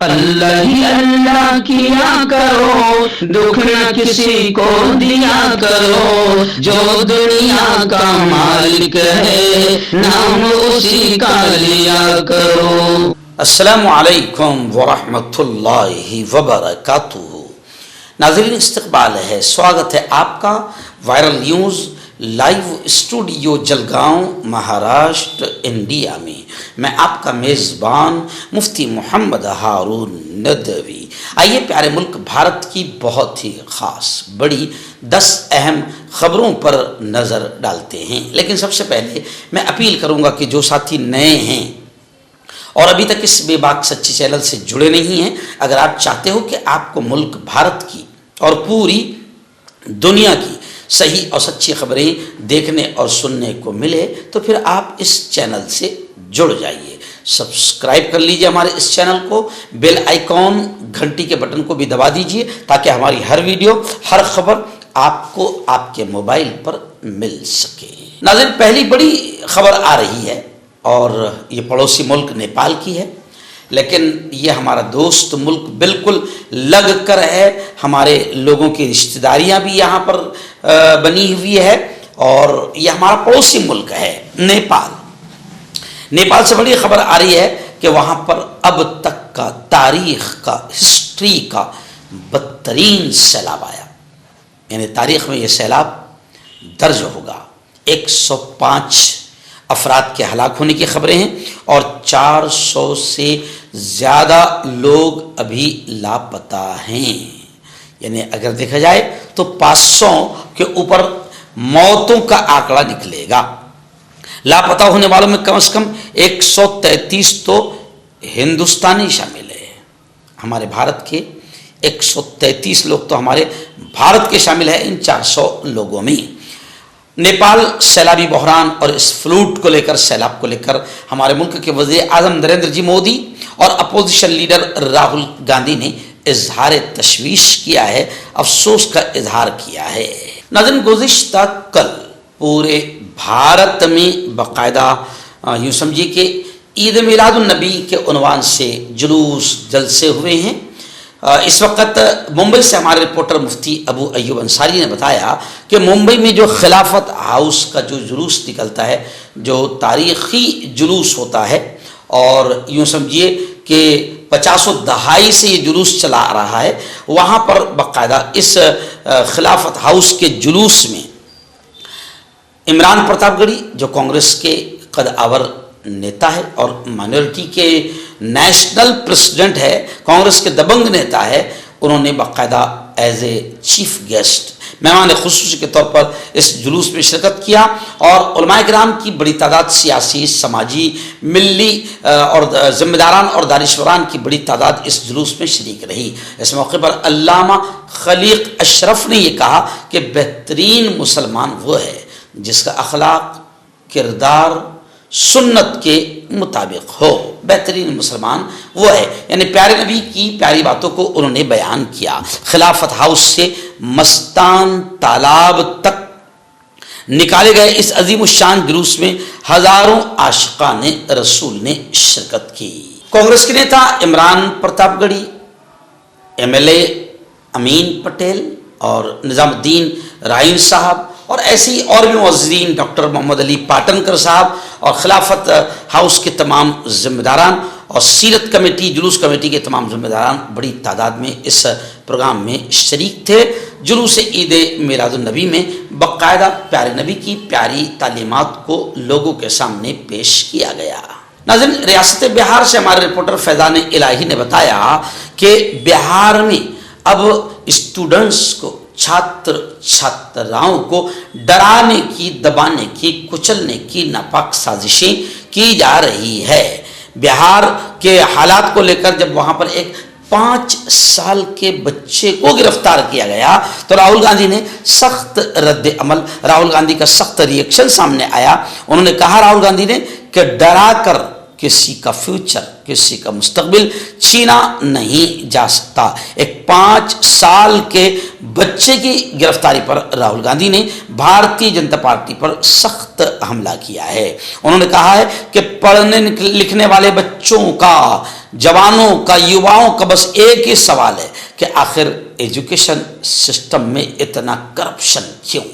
اللہ ہی اللہ کیا کرو، دکھ نہ کسی کو دیا کرو، جو دنیا کا مالک ہے نام اسی کا لیا کرو۔ السلام علیکم ورحمۃ اللہ وبرکاتہ۔ ناظرین، استقبال ہے، سواگت ہے آپ کا viral news live studio Jalgaon Maharashtra India میں۔ میں آپ کا میزبان مفتی محمد ہارون ندوی۔ آئیے پیارے ملک بھارت کی بہت ہی خاص بڑی 10 اہم خبروں پر نظر ڈالتے ہیں، لیکن سب سے پہلے میں اپیل کروں گا کہ جو ساتھی نئے ہیں اور ابھی تک اس بے باک سچی چینل سے جڑے نہیں ہیں، اگر آپ چاہتے ہو کہ آپ کو ملک بھارت کی اور پوری دنیا کی صحیح اور سچی خبریں دیکھنے اور سننے کو ملے تو پھر آپ اس چینل سے جڑ جائیے۔ سبسکرائب کر لیجئے ہمارے اس چینل کو، بیل آئیکن گھنٹی کے بٹن کو بھی دبا دیجئے تاکہ ہماری ہر ویڈیو، ہر خبر آپ کو آپ کے موبائل پر مل سکے۔ ناظرین، پہلی بڑی خبر آ رہی ہے اور یہ پڑوسی ملک نیپال کی ہے، لیکن یہ ہمارا دوست ملک بالکل لگ کر ہے۔ ہمارے لوگوں کی رشتہ داریاں بھی یہاں پر بنی ہوئی ہے اور یہ ہمارا پڑوسی ملک ہے نیپال۔ نیپال سے بڑی خبر آ رہی ہے کہ وہاں پر اب تک کا تاریخ کا، ہسٹری کا بدترین سیلاب آیا، یعنی تاریخ میں یہ سیلاب درج ہوگا۔ 105 افراد کے ہلاک ہونے کی خبریں ہیں اور 400 سے زیادہ لوگ ابھی لاپتہ ہیں، یعنی اگر دیکھا جائے تو 500 کے اوپر موتوں کا آنکڑا نکلے گا۔ لاپتہ ہونے والوں میں کم از کم 133 تو ہندوستانی شامل ہے۔ ہمارے بھارت کے 133 لوگ تو ہمارے بھارت کے شامل ہیں ان 400 لوگوں میں۔ نیپال سیلابی بحران اور اس فلوٹ کو لے کر، سیلاب کو لے کر ہمارے ملک کے وزیر اعظم نریندر جی مودی اور اپوزیشن لیڈر راہل گاندھی نے اظہار تشویش کیا ہے، افسوس کا اظہار کیا ہے۔ ناظرین، گزشتہ کل پورے بھارت میں باقاعدہ یوں سمجھیے کہ عید میلاد النبی کے عنوان سے جلوس جلسے ہوئے ہیں۔ اس وقت ممبئی سے ہمارے رپورٹر مفتی ابو ایوب انصاری نے بتایا کہ ممبئی میں جو خلافت ہاؤس کا جو جلوس نکلتا ہے، جو تاریخی جلوس ہوتا ہے، اور یوں سمجھیے کہ 50 دہائی سے یہ جلوس چلا آ رہا ہے، وہاں پر باقاعدہ اس خلافت ہاؤس کے جلوس میں عمران پرتاپ گڑھی جو کانگریس کے قدآور نیتا ہے اور مائنورٹی کے نیشنل پریزیڈنٹ ہے، کانگریس کے دبنگ نیتا ہے، انہوں نے باقاعدہ ایز اے چیف گیسٹ، مہمان خصوصی کے طور پر اس جلوس میں شرکت کیا اور علماء کرام کی بڑی تعداد، سیاسی، سماجی، ملی اور ذمہ داران اور دانشوران کی بڑی تعداد اس جلوس میں شریک رہی۔ اس موقع پر علامہ خلیق اشرف نے یہ کہا کہ بہترین مسلمان وہ ہے جس کا اخلاق، کردار سنت کے مطابق ہو۔ بہترین مسلمان وہ ہے، یعنی پیارے نبی کی پیاری باتوں کو انہوں نے بیان کیا۔ خلافت ہاؤس سے مستان تالاب تک نکالے گئے اس عظیم الشان جلوس میں ہزاروں عاشقان رسول نے شرکت کی۔ کانگریس کے نیتا عمران پرتاپ گڑھی، MLA امین پٹیل اور نظام الدین رائن صاحب اور ایسے ہی اور بھی معززین، ڈاکٹر محمد علی پاٹنکر صاحب اور خلافت ہاؤس کے تمام ذمہ داران اور سیرت کمیٹی، جلوس کمیٹی کے تمام ذمہ داران بڑی تعداد میں اس پروگرام میں شریک تھے۔ جلوس عید میلاد النبی میں باقاعدہ پیارے نبی کی پیاری تعلیمات کو لوگوں کے سامنے پیش کیا گیا۔ ناظرین، ریاست بہار سے ہمارے رپورٹر فیضان الہی نے بتایا کہ بہار میں اب اسٹوڈنٹس کو، چھاتراؤں کو ڈرانے کی، دبانے کی، کچلنے کی ناپاک سازشیں کی جا رہی ہے۔ بہار کے حالات کو لے کر جب وہاں پر ایک 5 سال کے بچے کو گرفتار کیا گیا تو راہل گاندھی نے سخت رد عمل، راہل گاندھی کا سخت ریئیکشن سامنے آیا۔ انہوں نے کہا، راہل گاندھی نے، کہ ڈرا کر کسی کا فیوچر، کسی کا مستقبل چھینا نہیں جا سکتا۔ ایک 5 سال کے بچے کی گرفتاری پر راہل گاندھی نے بھارتیہ جنتا پارٹی پر سخت حملہ کیا ہے۔ انہوں نے کہا ہے کہ پڑھنے لکھنے والے بچوں کا، جوانوں کا، یواؤں کا بس ایک ہی سوال ہے کہ آخر ایجوکیشن سسٹم میں اتنا کرپشن کیوں؟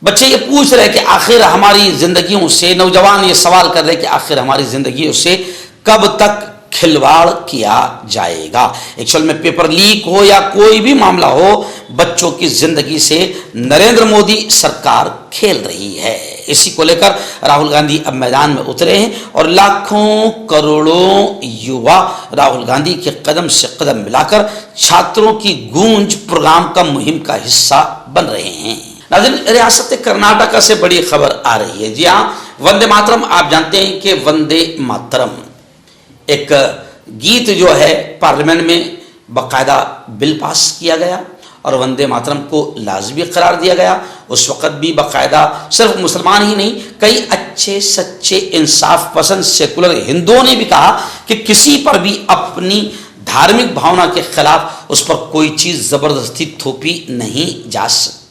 بچے یہ پوچھ رہے کہ آخر ہماری زندگیوں سے، نوجوان یہ سوال کر رہے کہ آخر ہماری زندگیوں سے کب تک کھلواڑ کیا جائے گا؟ ایکچوئل میں پیپر لیک ہو یا کوئی بھی معاملہ ہو، بچوں کی زندگی سے نریندر مودی سرکار کھیل رہی ہے۔ اسی کو لے کر راہل گاندھی اب میدان میں اترے ہیں اور لاکھوں کروڑوں یوا راہل گاندھی کے قدم سے قدم ملا کر چھاتروں کی گونج پروگرام کا مہم کا حصہ بن رہے ہیں۔ ناظرین، ریاست کرناٹکا سے بڑی خبر آ رہی ہے۔ جی ہاں، وندے ماترم، آپ جانتے ہیں کہ وندے ماترم ایک گیت جو ہے پارلیمنٹ میں باقاعدہ بل پاس کیا گیا اور وندے ماترم کو لازمی قرار دیا گیا۔ اس وقت بھی باقاعدہ صرف مسلمان ہی نہیں، کئی اچھے سچے انصاف پسند سیکولر ہندوؤں نے بھی کہا کہ کسی پر بھی اپنی دھارمک بھاونا کے خلاف اس پر کوئی چیز زبردستی تھوپی نہیں جا سکتی۔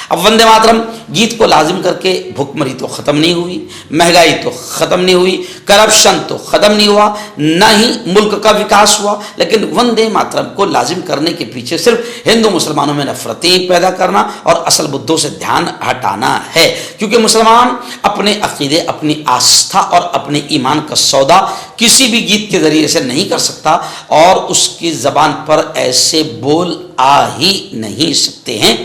اب وندے ماترم گیت کو لازم کر کے بھوک مری تو ختم نہیں ہوئی، مہنگائی تو ختم نہیں ہوئی، کرپشن تو ختم نہیں ہوا، نہ ہی ملک کا وکاس ہوا، لیکن وندے ماترم کو لازم کرنے کے پیچھے صرف ہندو مسلمانوں میں نفرتیں پیدا کرنا اور اصل مدوں سے دھیان ہٹانا ہے، کیونکہ مسلمان اپنے عقیدے، اپنی آستھا اور اپنے ایمان کا سودا کسی بھی گیت کے ذریعے سے نہیں کر سکتا، اور اس کی زبان پر ایسے بول آ ہی نہیں سکتے ہیں،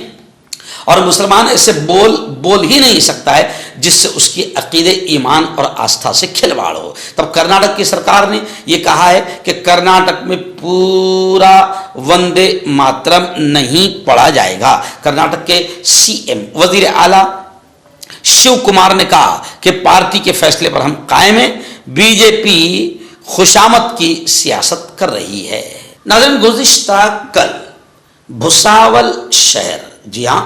اور مسلمان ایسے بول ہی نہیں سکتا ہے جس سے اس کی عقیدے، ایمان اور آستھا سے کھلواڑ ہو۔ تب کرناٹک کی سرکار نے یہ کہا ہے کہ کرناٹک میں پورا وندے ماترم نہیں پڑھا جائے گا۔ کرناٹک کے سی ایم وزیر اعلیٰ شیو کمار نے کہا کہ پارٹی کے فیصلے پر ہم قائم ہیں، بی جے پی خوشامد کی سیاست کر رہی ہے۔ ناظرین، گزشتہ کل بھساول شہر، جی ہاں،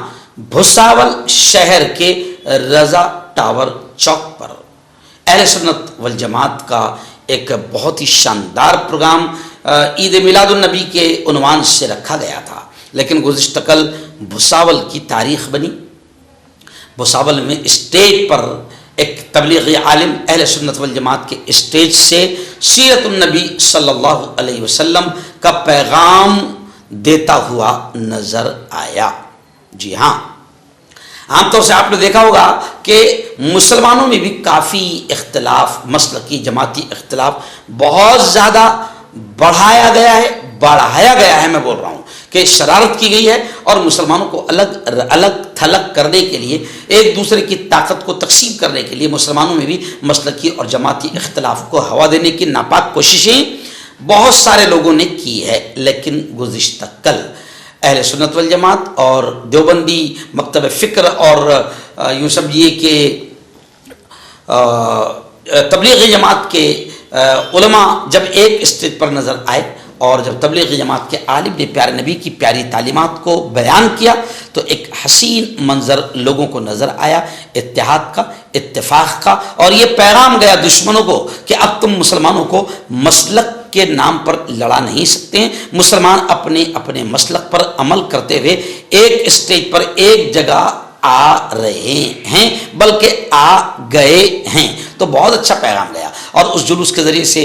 بھساول شہر کے رضا ٹاور چوک پر اہل سنت والجماعت کا ایک بہت ہی شاندار پروگرام عید میلاد النبی کے عنوان سے رکھا گیا تھا، لیکن گزشتہ کل بھساول کی تاریخ بنی۔ بھساول میں اسٹیج پر ایک تبلیغی عالم اہل سنت والجماعت کے اسٹیج سے سیرت النبی صلی اللہ علیہ وسلم کا پیغام دیتا ہوا نظر آیا۔ جی ہاں، عام طور سے آپ نے دیکھا ہوگا کہ مسلمانوں میں بھی کافی اختلاف، مسلکی جماعتی اختلاف بہت زیادہ بڑھایا گیا ہے، میں بول رہا ہوں کہ شرارت کی گئی ہے، اور مسلمانوں کو الگ تھلگ کرنے کے لیے، ایک دوسرے کی طاقت کو تقسیم کرنے کے لیے مسلمانوں میں بھی مسلکی اور جماعتی اختلاف کو ہوا دینے کی ناپاک کوششیں بہت سارے لوگوں نے کی ہے۔ لیکن گزشتہ کل اہل سنت والجماعت اور دیوبندی مکتب فکر اور یوں سمجھیے کہ تبلیغی جماعت کے علماء جب ایک اسٹیج پر نظر آئے، اور جب تبلیغی جماعت کے عالم نے پیارے نبی کی پیاری تعلیمات کو بیان کیا، تو ایک حسین منظر لوگوں کو نظر آیا، اتحاد کا، اتفاق کا، اور یہ پیغام گیا دشمنوں کو کہ اب تم مسلمانوں کو مسلک کے نام پر لڑا نہیں سکتے ہیں۔ مسلمان اپنے اپنے مسلک پر عمل کرتے ہوئے ایک اسٹیج پر ایک جگہ آ رہے ہیں، بلکہ آ گئے ہیں۔ تو بہت اچھا پیغام گیا، اور اس جلوس کے ذریعے سے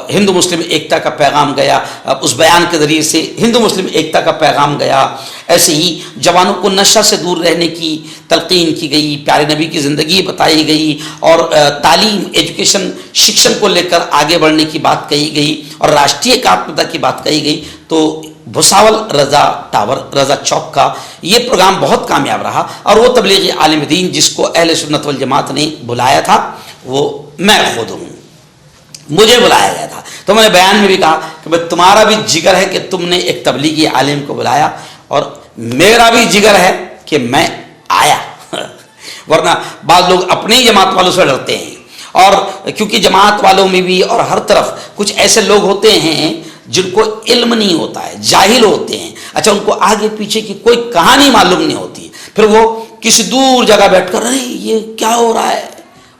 ہندو مسلم ایکتا کا پیغام گیا، اس بیان کے ذریعے سے ہندو مسلم ایکتا کا پیغام گیا۔ ایسے ہی جوانوں کو نشہ سے دور رہنے کی تلقین کی گئی، پیارے نبی کی زندگی بتائی گئی، اور تعلیم، ایجوکیشن، شکشن کو لے کر آگے بڑھنے کی بات کہی گئی، اور راشٹریہ ایکاتمتا کی بات کہی گئی۔ تو بھساول رضا ٹاور، رضا چوک کا یہ پروگرام بہت کامیاب رہا، اور وہ تبلیغی عالم دین جس کو اہل سنت والجماعت نے بلایا تھا وہ میں خود ہوں، مجھے بلایا گیا تھا۔ تو میں نے بیان میں بھی کہا کہ بھئی تمہارا بھی جگر ہے کہ تم نے ایک تبلیغی عالم کو بلایا، اور میرا بھی جگر ہے کہ میں آیا، ورنہ بعض لوگ اپنی جماعت والوں سے ڈرتے ہیں، اور کیونکہ جماعت والوں میں بھی اور ہر طرف کچھ ایسے لوگ ہوتے ہیں جن کو علم نہیں ہوتا ہے، جاہل ہوتے ہیں، اچھا ان کو آگے پیچھے کی کوئی کہانی معلوم نہیں ہوتی، پھر وہ کسی دور جگہ بیٹھ کر ارے یہ کیا ہو رہا ہے،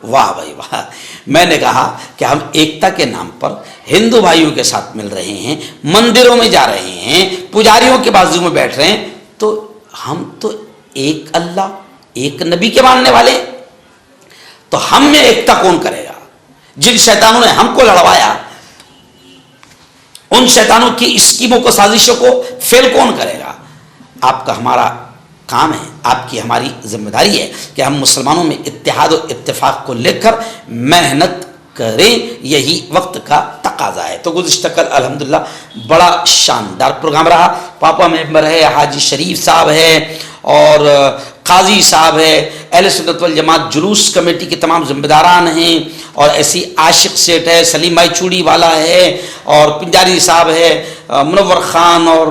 واہ بھائی واہ۔ میں نے کہا کہ ہم ایکتا کے نام پر ہندو بھائیوں کے ساتھ مل رہے ہیں، مندروں میں جا رہے ہیں، پجاریوں کے بازو میں بیٹھ رہے ہیں، تو ہم تو ایک اللہ، ایک نبی کے ماننے والے، تو ہم میں ایکتا کون کرے گا؟ جن شیطانوں نے ہم کو لڑوایا، ان شیطانوں کی اسکیموں کو، سازشوں کو فیل کون کرے گا؟ آپ کا ہمارا کام ہے، آپ کی ہماری ذمہ داری ہے کہ ہم مسلمانوں میں اتحاد و اتفاق کو لے کر محنت کریں، یہی وقت کا تقاضا ہے۔ تو گزشتہ کل الحمدللہ بڑا شاندار پروگرام رہا، پاپا ممبر ہے، حاجی شریف صاحب ہے اور قاضی صاحب ہے، اہل سنت والجماعت جلوس کمیٹی کے تمام ذمہ داران ہیں، اور ایسی عاشق سیٹ ہے، سلیم بھائی چوڑی والا ہے، اور پنجاری صاحب ہے، منور خان اور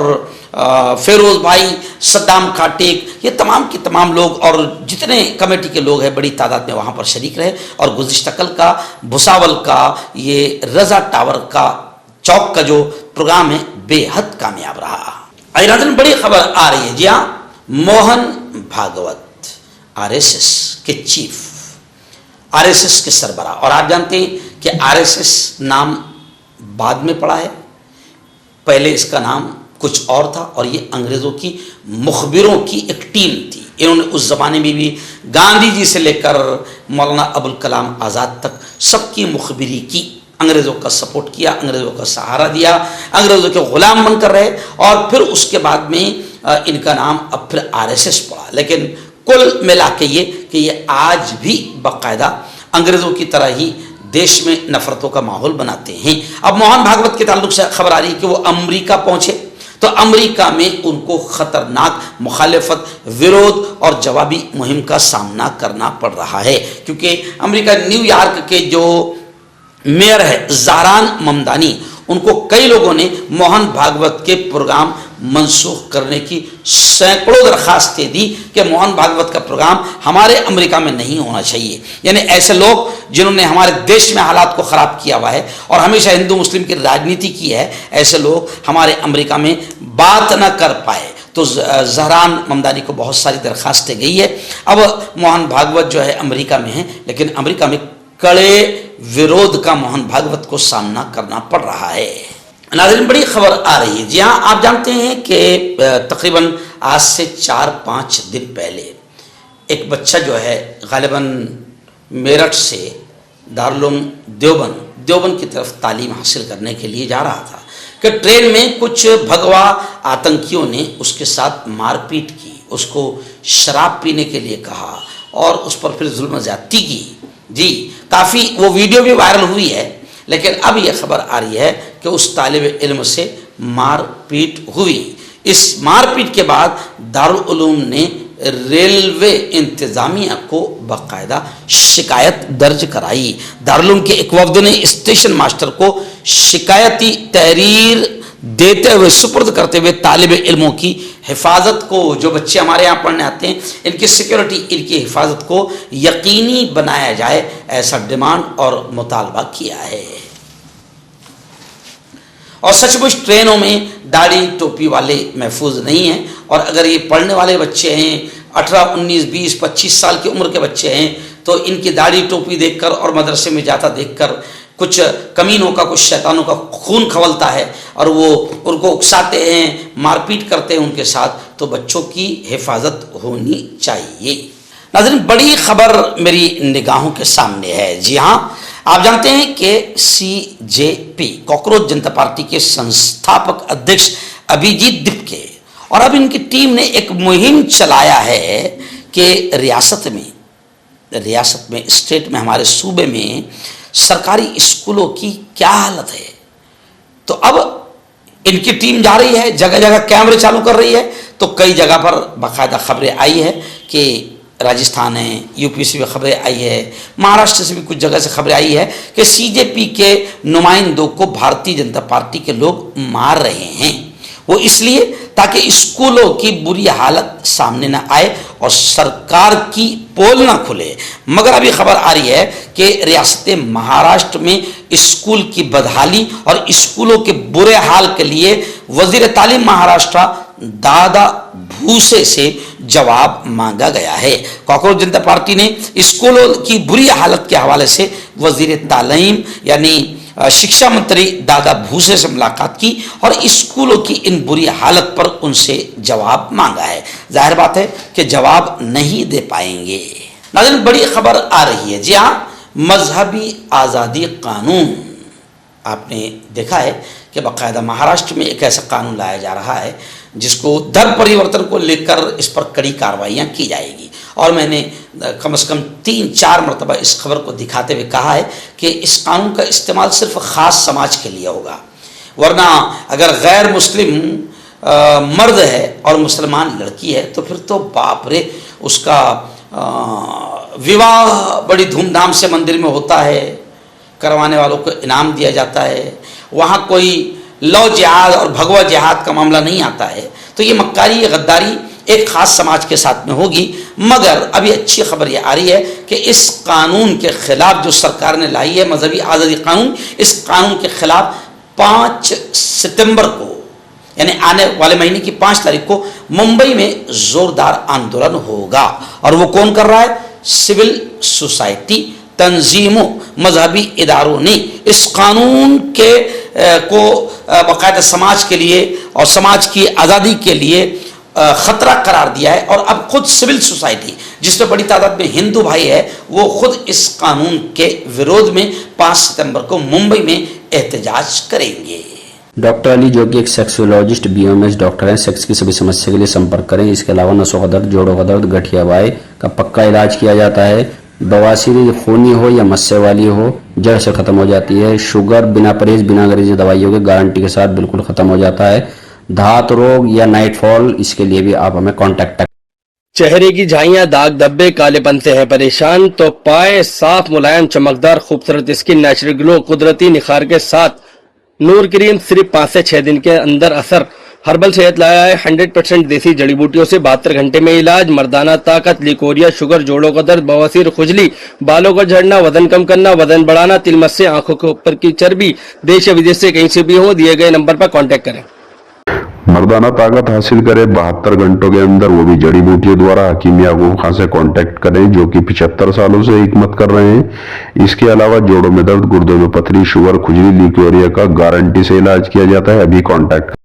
فیروز بھائی، صدام کھاٹیک، یہ تمام کے تمام لوگ اور جتنے کمیٹی کے لوگ ہیں بڑی تعداد میں وہاں پر شریک رہے۔ اور گزشتہ کل کا بھساول کا یہ رضا ٹاور کا چوک کا جو پروگرام ہے بے حد کامیاب رہا۔ ناظرین بڑی خبر آ رہی ہے، جی ہاں، Mohan Bhagwat R S S کے چیف، آر ایس ایس کے سربراہ، اور آپ جانتے ہیں کہ آر ایس ایس نام بعد میں پڑا ہے، پہلے اس کا نام کچھ اور تھا، اور یہ انگریزوں کی مخبروں کی ایک ٹیم تھی۔ انہوں نے اس زمانے میں بھی گاندھی جی سے لے کر مولانا ابوالکلام آزاد تک سب کی مخبری کی، انگریزوں کا سپورٹ کیا، انگریزوں کا سہارا دیا، انگریزوں کے غلام بن کر رہے، اور پھر اس کے بعد میں ان کا نام اب پھر آر ایس ایس پڑا۔ لیکن کل ملا کے یہ کہ یہ آج بھی باقاعدہ انگریزوں کی طرح ہی دیش میں نفرتوں کا ماحول بناتے ہیں۔ اب موہن بھاگوت کے تعلق سے خبر آ رہی ہے کہ وہ امریکہ پہنچے، تو امریکہ میں ان کو خطرناک مخالفت، ورود اور جوابی مہم کا سامنا کرنا پڑ رہا ہے، کیونکہ امریکہ نیو یارک کے جو میئر ہے زہران ممدانی، ان کو کئی لوگوں نے موہن بھاگوت کے پروگرام منسوخ کرنے کی سینکڑوں درخواستیں دی کہ موہن بھاگوت کا پروگرام ہمارے امریکہ میں نہیں ہونا چاہیے۔ یعنی ایسے لوگ جنہوں نے ہمارے دیش میں حالات کو خراب کیا ہوا ہے اور ہمیشہ ہندو مسلم کی راجنیتی کی ہے، ایسے لوگ ہمارے امریکہ میں بات نہ کر پائے۔ تو زہران ممدانی کو بہت ساری درخواستیں گئی ہے۔ اب موہن بھاگوت جو ہے امریکہ میں ہیں، لیکن امریکہ میں کڑے ورود کا موہن بھاگوت کو سامنا کرنا پڑ رہا ہے۔ ناظرین بڑی خبر آ رہی ہے، جی ہاں، آپ جانتے ہیں کہ تقریباً آج سے 4-5 دن پہلے ایک بچہ جو ہے غالباً میرٹھ سے دارالعلوم دیوبند کی طرف تعلیم حاصل کرنے کے لیے جا رہا تھا کہ ٹرین میں کچھ بھگوا آتنکیوں نے اس کے ساتھ مار پیٹ کی، اس کو شراب پینے کے لیے کہا اور اس پر پھر ظلم و زیادتی کی۔ جی کافی وہ ویڈیو بھی وائرل ہوئی ہے، لیکن اب یہ خبر آ رہی ہے کہ اس طالب علم سے مار پیٹ ہوئی۔ اس مار پیٹ کے بعد دارالعلوم نے ریلوے انتظامیہ کو باقاعدہ شکایت درج کرائی۔ دارالعلوم کے ایک وفد نے اسٹیشن ماسٹر کو شکایتی تحریر دیتے ہوئے سپرد کرتے ہوئے طالب علموں کی حفاظت کو، جو بچے ہمارے یہاں پڑھنے آتے ہیں ان کی سیکیورٹی، ان کی حفاظت کو یقینی بنایا جائے، ایسا ڈیمانڈ اور مطالبہ کیا ہے۔ اور سچ مچ ٹرینوں میں داڑھی ٹوپی والے محفوظ نہیں ہیں، اور اگر یہ پڑھنے والے بچے ہیں 18 19 20 25 سال کی عمر کے بچے ہیں تو ان کی داڑھی ٹوپی دیکھ کر اور مدرسے میں جاتا دیکھ کر کچھ کمینوں کا، کچھ شیطانوں کا خون کھولتا ہے اور وہ ان کو اکساتے ہیں، مار پیٹ کرتے ہیں ان کے ساتھ، تو بچوں کی حفاظت ہونی چاہیے۔ ناظرین بڑی خبر میری نگاہوں کے سامنے ہے، جی ہاں، آپ جانتے ہیں کہ سی جے پی کاکروچ جنتا پارٹی کے سنستھاپک ادھیکش ابھیجیت دپکے، اور اب ان کی ٹیم نے ایک مہم چلایا ہے کہ ریاست میں اسٹیٹ میں، ہمارے صوبے میں سرکاری اسکولوں کی کیا حالت ہے۔ تو اب ان کی ٹیم جا رہی ہے، جگہ جگہ کیمرے چالو کر رہی ہے، تو کئی جگہ پر باقاعدہ خبریں آئی ہے کہ راجستھان ہے، یو پی سے بھی خبریں آئی ہے، مہاراشٹر سے بھی کچھ جگہ سے خبریں آئی ہے کہ سی جے پی کے نمائندوں کو بھارتی جنتا پارٹی کے لوگ مار رہے ہیں۔ وہ اس لیے تاکہ اسکولوں کی بری حالت سامنے نہ آئے اور سرکار کی پول نہ کھلے۔ مگر ابھی خبر آ رہی ہے کہ ریاست مہاراشٹر میں اسکول کی بدحالی اور اسکولوں کے برے حال کے لیے وزیر تعلیم مہاراشٹر دادا بھوسے سے جواب مانگا گیا ہے۔ کاکروچ جنتا پارٹی نے اسکولوں کی بری حالت کے حوالے سے وزیر تعلیم یعنی شکشا منتری دادا بھوسے سے ملاقات کی اور اسکولوں کی ان بری حالت پر ان سے جواب مانگا ہے۔ ظاہر بات ہے کہ جواب نہیں دے پائیں گے۔ ناظرین بڑی خبر آ رہی ہے، جی ہاں، مذہبی آزادی قانون. آپ نے دیکھا ہے کہ باقاعدہ مہاراشٹر میں ایک ایسا قانون لایا جا رہا ہے جس کو دھرم پریورتن کو لے کر اس پر کڑی کارروائیاں کی جائے گی. اور میں نے کم از کم 3-4 مرتبہ اس خبر کو دکھاتے ہوئے کہا ہے کہ اس قانون کا استعمال صرف خاص سماج کے لیے ہوگا، ورنہ اگر غیر مسلم مرد ہے اور مسلمان لڑکی ہے تو پھر تو باپ رے، اس کا وواہ بڑی دھوم دھام سے مندر میں ہوتا ہے، کروانے والوں کو انعام دیا جاتا ہے، وہاں کوئی لو جہاد اور بھگوا جہاد کا معاملہ نہیں آتا ہے. تو یہ مکاری، یہ غداری ایک خاص سماج کے ساتھ میں ہوگی. مگر ابھی اچھی خبر یہ آ رہی ہے کہ اس قانون کے خلاف جو سرکار نے لائی ہے، مذہبی آزادی قانون، اس قانون کے خلاف 5 ستمبر کو، یعنی آنے والے مہینے کی 5 تاریخ کو ممبئی میں زوردار آندولن ہوگا. اور وہ کون کر رہا ہے؟ سول سوسائٹی، تنظیموں، مذہبی اداروں نے اس قانون کے کو باقاعدہ سماج کے لیے اور سماج کی آزادی کے لیے خطرہ قرار دیا ہے. اور اب خود سول سوسائٹی، جس میں بڑی تعداد میں ہندو بھائی ہے، وہ خود اس قانون کے وروධ میں 5 ستمبر کو ممبئی میں احتجاج کریں گے. ڈاکٹر علی جو کہ ایک سیکسولوجسٹ BOMS ڈاکٹر ہیں، سیکس کی سبھی سمسیا کے لیے سمپرک کریں. اس کے علاوہ نسوں کا درد، جوڑوں کا درد، گٹھیا وائے کا پکا علاج کیا جاتا ہے. بواسیر خونی ہو یا مسے والی ہو، جڑ سے ختم ہو جاتی ہے. شوگر بنا پرہیز، بنا گریزی دوائیوں کے گارنٹی کے ساتھ بالکل ختم ہو جاتا ہے. دھات روگ یا نائٹ فال، اس کے لیے بھی آپ ہمیں کانٹیکٹ کریں. چہرے کی جھائیاں، داغ دھبے، کالے پن سے ہے پریشان تو پائے صاف ملائم چمکدار خوبصورت اسکن نیچرل گلو قدرتی نکھار کے ساتھ نور کریم صرف 5 سے 6 دن کے اندر اثر. ہربل صحت لایا ہے 100% دیسی جڑی بوٹیوں سے 72 گھنٹے میں علاج. مردانہ طاقت، لیکوریا، شوگر، جوڑوں کا درد، بواسیر، خجلی، بالوں کا جھڑنا، وزن کم کرنا، وزن بڑھانا، تل مس سے آنکھوں کے اوپر کی چربی، دیش یا ودیش سے کہیں سے بھی ہو، دیے گئے نمبر پر کانٹیکٹ کریں. مردانہ طاقت حاصل کرے 72 گھنٹوں کے اندر، وہ بھی جڑی بوٹیوں دوارا. حکیم یعقوب خان سے کانٹیکٹ کریں جو کہ 75 سالوں سے حکمت کر رہے ہیں. اس کے علاوہ جوڑوں میں درد، گردوں میں پتھری، شوگر، کھجلی، لیکوریا کا گارنٹی سے علاج کیا جاتا ہے. ابھی کانٹیکٹ